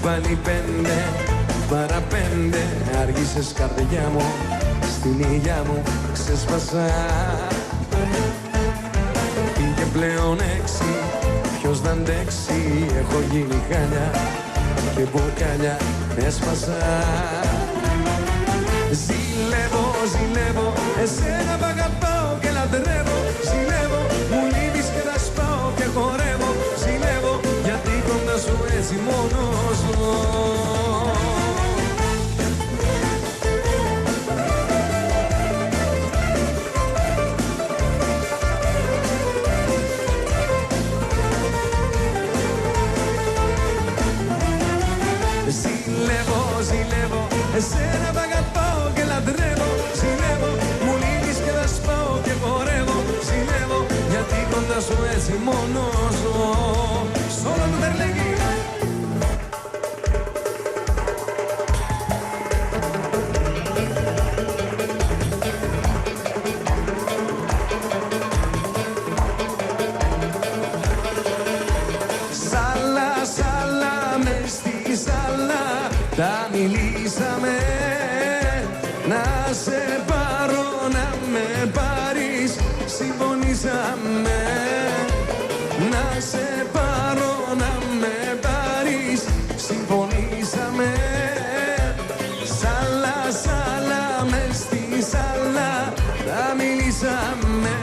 πάλι 5 παρά 5. Άργησες καρδιά μου, στην υγειά μου ξέσπασα. Πήγε πλέον 6, ποιος να αντέξει. Έχω γίνει χάλια και μπουκάλια έσπασα. Ζηλεύω, ζηλεύω, εσένα π' αγαπάω και λατρεύω. Ζηλεύω, μου λείπεις και θα σπάω και χορεύω. Ζηλεύω, γιατί κοντά σου έτσι μόνος ζω. Ζηλεύω, ζηλεύω, εσένα π' αγαπάω και λατρεύω. Ζηλεύω, μου λείπεις και θα σπάω και χορεύω. Ζηλεύω, γιατί κοντά σου έτσι μόνος ζω. Σ' όλο το τερλέγει. Σάλα, σάλα, μες στη σάλα τα μιλήσαμε. Να σε πάρω, να με πάρεις, συμφωνήσαμε. Να σε πάρω, να με πάρεις, συμφωνήσαμε. Σάλα, σάλα, μες στη σάλα τα μιλήσαμε.